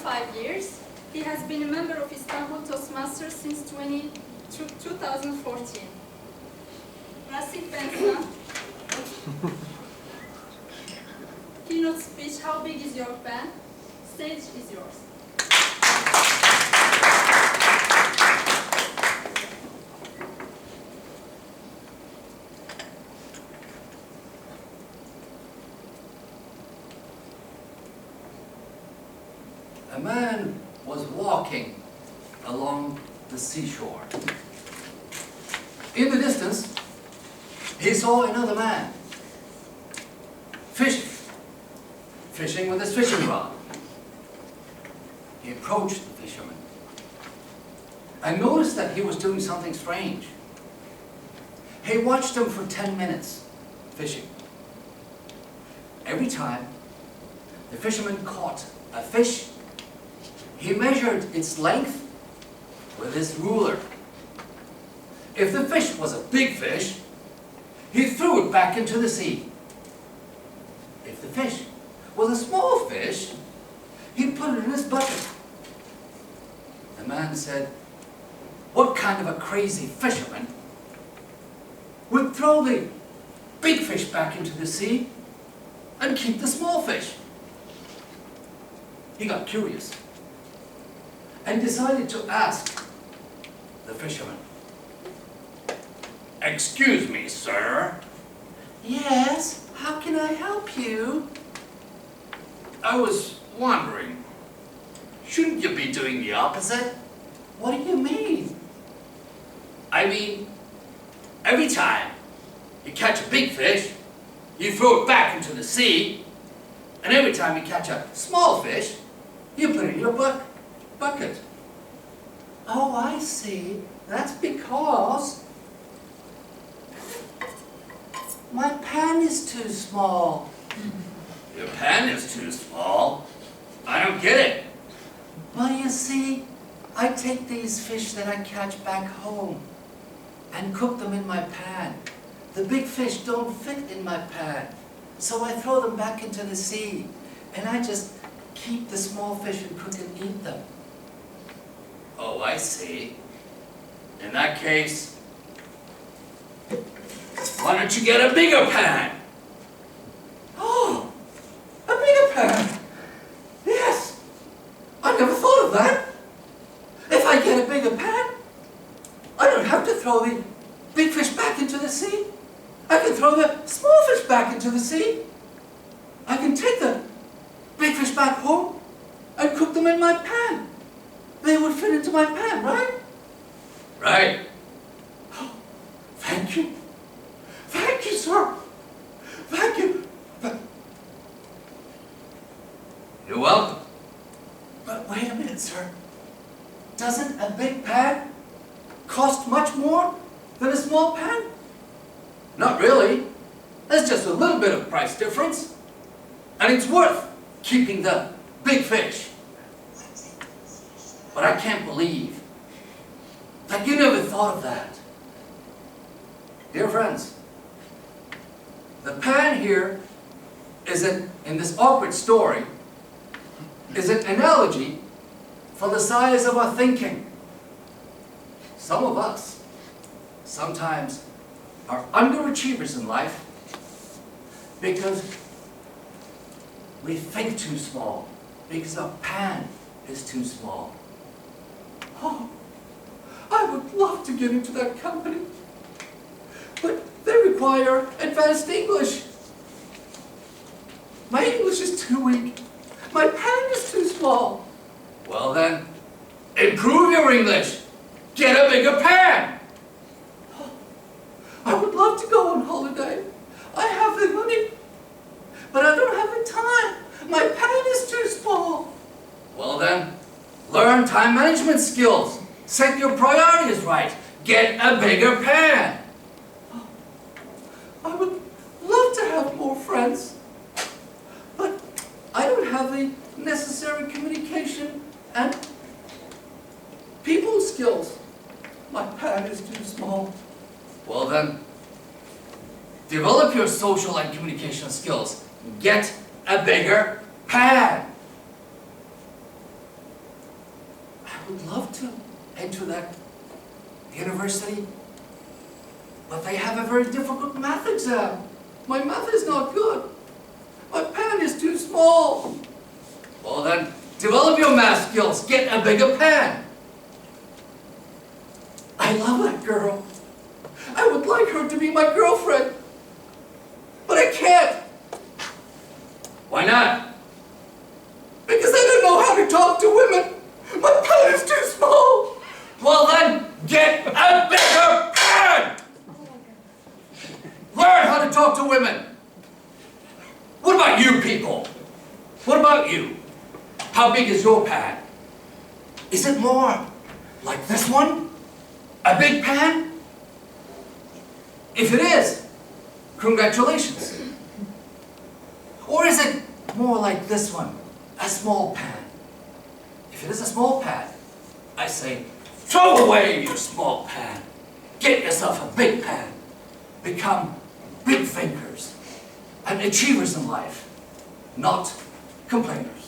5 years. He has been a member of Istanbul Toastmasters since 2014. Rasih Bensan. Keynote speech, how big is your pen? Stage is yours. A man was walking along the seashore. In the distance, he saw another man fishing with his fishing rod. He approached the fisherman and noticed that he was doing something strange. He watched him for 10 minutes fishing. Every time the fisherman caught a fish, he measured its length with his ruler. If the fish was a big fish, he threw it back into the sea. If the fish was a small fish, he put it in his bucket. The man said, "What kind of a crazy fisherman would throw the big fish back into the sea and keep the small fish?" He got curious and decided to ask the fisherman, "Excuse me, sir." "Yes, how can I help you?" "I was wondering, shouldn't you be doing the opposite?" "What do you mean?" "I mean, every time you catch a big fish, you throw it back into the sea, and every time you catch a small fish, you put it in your bucket." "Oh, I see. That's because my pan is too small." "Your pan is too small? I don't get it." "Well, you see, I take these fish that I catch back home and cook them in my pan. The big fish don't fit in my pan, so I throw them back into the sea, and I just keep the small fish and cook and eat them." "Oh, I see. In that case, why don't you get a bigger pan?" "Oh, a bigger pan? Yes, I never thought of that. If I get a bigger pan, I don't have to throw the big fish back into the sea. I can throw the small fish back into the sea. I can take the big fish back home and cook them in my pan. They would fit into my pan, right?" "Right." "Oh, thank you. Thank you, sir. Thank you." "You're welcome." "But wait a minute, sir. Doesn't a big pan cost much more than a small pan?" "Not really. There's just a little bit of price difference. And it's worth keeping the big fish. But I can't believe that you never thought of that." Dear friends, the pan here in this awkward story is an analogy for the size of our thinking. Some of us sometimes are underachievers in life because we think too small, because our pan is too small. "Oh, I would love to get into that company, but they require advanced English. My English is too weak. My pan is too small." "Well then, improve your English. Get a bigger pan." "Oh, I would love to go on holiday. I have the money, but I don't have the time. My pan is too small." "Well then, learn time management skills. Set your priorities right. Get a bigger pan." "Oh, I would love to have more friends, but I don't have the necessary communication and people skills. My pan is too small." "Well then, develop your social and communication skills. Get a bigger pan." to that university, but they have a very difficult math exam. My math is not good. My pan is too small. Well then, develop your math skills. Get a bigger pan. I love that girl. I would like her to be my girlfriend. But I can't. Why not? Because I don't know how to talk to women. My pan is too small. Well then, get a bigger pan! Learn how to talk to women. What about you people? What about you? How big is your pan? Is it more like this one? A big pan? If it is, congratulations. Or is it more like this one? A small pan? If it is a small pan, I say, throw away your small pan. Get yourself a big pan. Become big thinkers and achievers in life, not complainers.